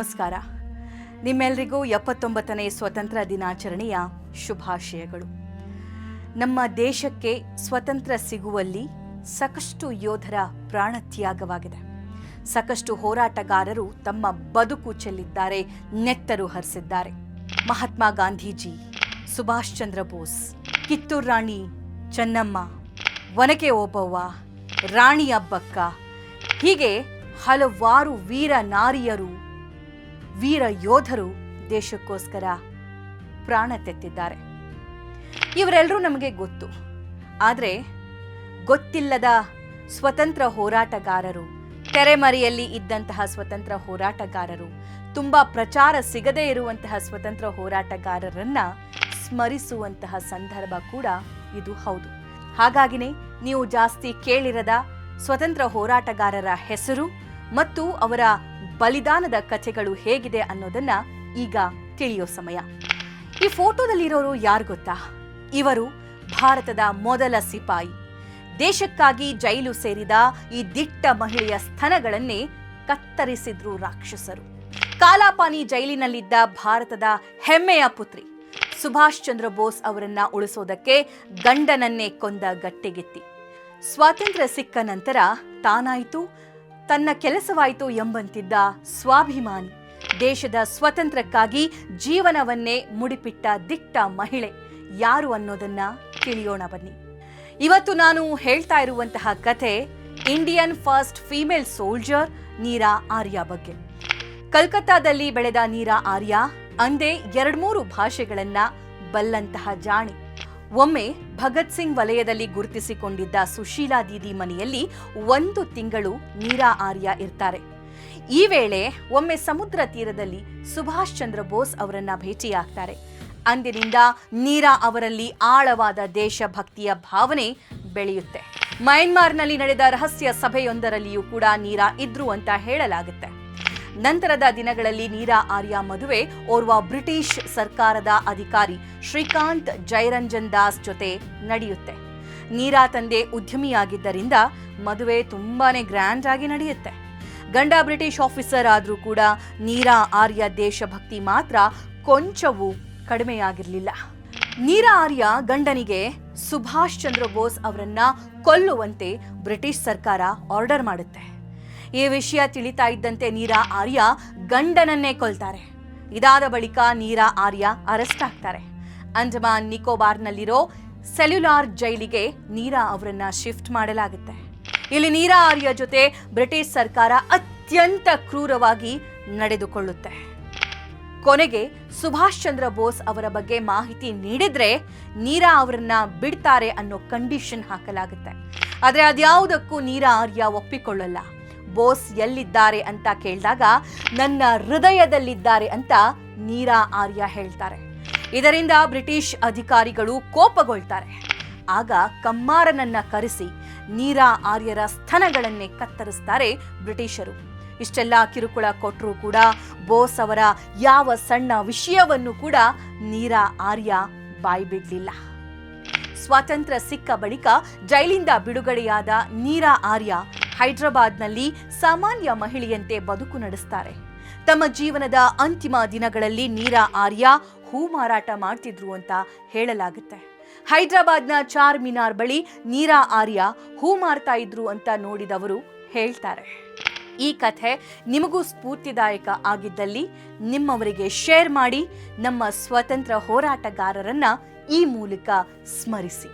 ನಮಸ್ಕಾರ. ನಿಮ್ಮೆಲ್ಲರಿಗೂ 79ನೇ ಸ್ವತಂತ್ರ ದಿನಾಚರಣೆಯ ಶುಭಾಶಯಗಳು. ನಮ್ಮ ದೇಶಕ್ಕೆ ಸ್ವತಂತ್ರ ಸಿಗುವಲ್ಲಿ ಸಾಕಷ್ಟು ಯೋಧರ ಪ್ರಾಣತ್ಯಾಗವಾಗಿದೆ. ಸಾಕಷ್ಟು ಹೋರಾಟಗಾರರು ತಮ್ಮ ಬದುಕು ಚೆಲ್ಲಿದ್ದಾರೆ, ನೆತ್ತರು ಹರಿಸಿದ್ದಾರೆ. ಮಹಾತ್ಮ ಗಾಂಧೀಜಿ, ಸುಭಾಷ್ ಚಂದ್ರ ಬೋಸ್, ಕಿತ್ತೂರು ರಾಣಿ ಚೆನ್ನಮ್ಮ, ಒನಕೆ ಓಬವ್ವ, ರಾಣಿ ಅಬ್ಬಕ್ಕ, ಹೀಗೆ ಹಲವಾರು ವೀರ ನಾರಿಯರು, ವೀರ ಯೋಧರು ದೇಶಕ್ಕೋಸ್ಕರ ಪ್ರಾಣ ತೆತ್ತಿದ್ದಾರೆ. ಇವರೆಲ್ಲರೂ ನಮಗೆ ಗೊತ್ತು. ಆದರೆ ಗೊತ್ತಿಲ್ಲದ ಸ್ವತಂತ್ರ ಹೋರಾಟಗಾರರು, ತೆರೆಮರೆಯಲ್ಲಿ ಇದ್ದಂತಹ ಸ್ವತಂತ್ರ ಹೋರಾಟಗಾರರು, ತುಂಬ ಪ್ರಚಾರ ಸಿಗದೇ ಇರುವಂತಹ ಸ್ವತಂತ್ರ ಹೋರಾಟಗಾರರನ್ನ ಸ್ಮರಿಸುವಂತಹ ಸಂದರ್ಭ ಕೂಡ ಇದು ಹೌದು. ಹಾಗಾಗಿನೇ ನೀವು ಜಾಸ್ತಿ ಕೇಳಿರದ ಸ್ವತಂತ್ರ ಹೋರಾಟಗಾರರ ಹೆಸರು ಮತ್ತು ಅವರ ಬಲಿದಾನದ ಕಥೆಗಳು ಹೇಗಿದೆ ಅನ್ನೋದನ್ನ ಈಗ ತಿಳಿಯೋ ಸಮಯ. ಈ ಫೋಟೋದಲ್ಲಿರೋರು ಯಾರು ಗೊತ್ತಾ? ಇವರು ಭಾರತದ ಮೊದಲ ಸಿಪಾಯಿ. ದೇಶಕ್ಕಾಗಿ ಜೈಲು ಸೇರಿದ ಈ ದಿಟ್ಟ ಮಹಿಳೆಯ ಸ್ತನಗಳನ್ನೇ ಕತ್ತರಿಸಿದ್ರು ರಾಕ್ಷಸರು. ಕಾಲಾಪಾನಿ ಜೈಲಿನಲ್ಲಿದ್ದ ಭಾರತದ ಹೆಮ್ಮೆಯ ಪುತ್ರಿ ಸುಭಾಷ್ ಚಂದ್ರ ಬೋಸ್ ಅವರನ್ನ ಉಳಿಸೋದಕ್ಕೆ ಗಂಡನನ್ನೇ ಕೊಂದ ಗಟ್ಟೆಗೆತ್ತಿ. ಸ್ವಾತಂತ್ರ್ಯ ಸಿಕ್ಕ ನಂತರ ತಾನಾಯಿತು, ತನ್ನ ಕೆಲಸವಾಯಿತು ಎಂಬಂತಿದ್ದ ಸ್ವಾಭಿಮಾನಿ, ದೇಶದ ಸ್ವಾತಂತ್ರ್ಯಕ್ಕಾಗಿ ಜೀವನವನ್ನೇ ಮುಡಿಪಿಟ್ಟ ದಿಟ್ಟ ಮಹಿಳೆ ಯಾರು ಅನ್ನೋದನ್ನ ತಿಳಿಯೋಣ ಬನ್ನಿ. ಇವತ್ತು ನಾನು ಹೇಳ್ತಾ ಇರುವಂತಹ ಕಥೆ ಇಂಡಿಯನ್ ಫಸ್ಟ್ ಫೀಮೇಲ್ ಸೋಲ್ಜರ್ ನೀರಾ ಆರ್ಯ ಬಗ್ಗೆ. ಕಲ್ಕತ್ತಾದಲ್ಲಿ ಬೆಳೆದ ನೀರಾ ಆರ್ಯ ಅಂದೇ 2-3 ಭಾಷೆಗಳನ್ನ ಬಲ್ಲಂತಹ ಜಾಣಿ. ಒಮ್ಮೆ ಭಗತ್ ಸಿಂಗ್ ವಲಯದಲ್ಲಿ ಗುರುತಿಸಿಕೊಂಡಿದ್ದ ಸುಶೀಲಾ ದೀದಿ ಮನೆಯಲ್ಲಿ 1 ತಿಂಗಳು ನೀರಾ ಆರ್ಯ ಇರ್ತಾರೆ. ಈ ವೇಳೆ ಒಮ್ಮೆ ಸಮುದ್ರ ತೀರದಲ್ಲಿ ಸುಭಾಷ್ ಚಂದ್ರ ಬೋಸ್ ಅವರನ್ನ ಭೇಟಿಯಾಗ್ತಾರೆ. ಅಂದಿನಿಂದ ನೀರಾ ಅವರಲ್ಲಿ ಆಳವಾದ ದೇಶಭಕ್ತಿಯ ಭಾವನೆ ಬೆಳೆಯುತ್ತೆ. ಮಯನ್ಮಾರ್ನಲ್ಲಿ ನಡೆದ ರಹಸ್ಯ ಸಭೆಯೊಂದರಲ್ಲಿಯೂ ಕೂಡ ನೀರಾ ಇದ್ರು ಅಂತ ಹೇಳಲಾಗುತ್ತೆ. ನಂತರದ ದಿನಗಳಲ್ಲಿ ನೀರಾ ಆರ್ಯ ಮದುವೆ ಓರ್ವ ಬ್ರಿಟಿಷ್ ಸರ್ಕಾರದ ಅಧಿಕಾರಿ ಶ್ರೀಕಾಂತ್ ಜೈರಂಜನ್ ದಾಸ್ ಜೊತೆ ನಡೆಯುತ್ತೆ. ನೀರಾ ತಂದೆ ಉದ್ಯಮಿಯಾಗಿದ್ದರಿಂದ ಮದುವೆ ತುಂಬಾನೇ ಗ್ರ್ಯಾಂಡ್ ಆಗಿ ನಡೆಯುತ್ತೆ. ಗಂಡ ಬ್ರಿಟಿಷ್ ಆಫೀಸರ್ ಆದ್ರೂ ಕೂಡ ನೀರಾ ಆರ್ಯ ದೇಶಭಕ್ತಿ ಮಾತ್ರ ಕೊಂಚವೂ ಕಡಿಮೆಯಾಗಿರಲಿಲ್ಲ. ನೀರಾ ಆರ್ಯ ಗಂಡನಿಗೆ ಸುಭಾಷ್ ಚಂದ್ರ ಬೋಸ್ ಅವರನ್ನ ಕೊಲ್ಲುವಂತೆ ಬ್ರಿಟಿಷ್ ಸರ್ಕಾರ ಆರ್ಡರ್ ಮಾಡುತ್ತೆ. ಈ ವಿಷಯ ತಿಳಿತಾ ಇದ್ದಂತೆ ನೀರಾ ಆರ್ಯ ಗಂಡನನ್ನೇ ಕೊಲ್ತಾರೆ. ಇದಾದ ಬಳಿಕ ನೀರಾ ಆರ್ಯ ಅರೆಸ್ಟ್ ಆಗ್ತಾರೆ. ಅಂಡಮಾನ್ ನಿಕೋಬಾರ್ನಲ್ಲಿರೋ ಸೆಲ್ಯುಲಾರ್ ಜೈಲಿಗೆ ನೀರಾ ಅವರನ್ನ ಶಿಫ್ಟ್ ಮಾಡಲಾಗುತ್ತೆ. ಇಲ್ಲಿ ನೀರಾ ಆರ್ಯ ಜೊತೆ ಬ್ರಿಟಿಷ್ ಸರ್ಕಾರ ಅತ್ಯಂತ ಕ್ರೂರವಾಗಿ ನಡೆದುಕೊಳ್ಳುತ್ತೆ. ಕೊನೆಗೆ ಸುಭಾಷ್ ಚಂದ್ರ ಬೋಸ್ ಅವರ ಬಗ್ಗೆ ಮಾಹಿತಿ ನೀಡಿದ್ರೆ ನೀರಾ ಅವರನ್ನ ಬಿಡ್ತಾರೆ ಅನ್ನೋ ಕಂಡೀಷನ್ ಹಾಕಲಾಗುತ್ತೆ. ಆದ್ರೆ ಅದ್ಯಾವುದಕ್ಕೂ ನೀರಾ ಆರ್ಯ ಒಪ್ಪಿಕೊಳ್ಳಲ್ಲ. ಬೋಸ್ ಎಲ್ಲಿದ್ದಾರೆ ಅಂತ ಕೇಳಿದಾಗ ನನ್ನ ಹೃದಯದಲ್ಲಿದ್ದಾರೆ ಅಂತ ನೀರಾ ಆರ್ಯ ಹೇಳ್ತಾರೆ. ಇದರಿಂದ ಬ್ರಿಟಿಷ್ ಅಧಿಕಾರಿಗಳು ಕೋಪಗೊಳ್ತಾರೆ. ಆಗ ಕಮ್ಮಾರನನ್ನ ಕರೆಸಿ ನೀರಾ ಆರ್ಯರ ಸ್ತನಗಳನ್ನೇ ಕತ್ತರಿಸ್ತಾರೆ ಬ್ರಿಟಿಷರು. ಇಷ್ಟೆಲ್ಲ ಕಿರುಕುಳ ಕೊಟ್ಟರೂ ಕೂಡ ಬೋಸ್ ಅವರ ಯಾವ ಸಣ್ಣ ವಿಷಯವನ್ನು ಕೂಡ ನೀರಾ ಆರ್ಯ ಬಾಯಿ ಬಿಡ್ಲಿಲ್ಲ. ಸ್ವಾತಂತ್ರ್ಯ ಸಿಕ್ಕ ಬಳಿಕ ಜೈಲಿಂದ ಬಿಡುಗಡೆಯಾದ ನೀರಾ ಆರ್ಯ ಹೈದರಾಬಾದ್ನಲ್ಲಿ ಸಾಮಾನ್ಯ ಮಹಿಳೆಯಂತೆ ಬದುಕು ನಡೆಸ್ತಾರೆ. ತಮ್ಮ ಜೀವನದ ಅಂತಿಮ ದಿನಗಳಲ್ಲಿ ನೀರಾ ಆರ್ಯ ಹೂ ಮಾರಾಟ ಮಾಡ್ತಿದ್ರು ಅಂತ ಹೇಳಲಾಗುತ್ತೆ. ಹೈದರಾಬಾದ್ನ ಚಾರ್ ಮಿನಾರ್ ಬಳಿ ನೀರಾ ಆರ್ಯ ಹೂ ಮಾರ್ತಾ ಇದ್ರು ಅಂತ ನೋಡಿದವರು ಹೇಳ್ತಾರೆ. ಈ ಕಥೆ ನಿಮಗೂ ಸ್ಫೂರ್ತಿದಾಯಕ ಆಗಿದ್ದಲ್ಲಿ ನಿಮ್ಮವರಿಗೆ ಶೇರ್ ಮಾಡಿ. ನಮ್ಮ ಸ್ವತಂತ್ರ ಹೋರಾಟಗಾರರನ್ನ ಈ ಮೂಲಕ ಸ್ಮರಿಸಿ.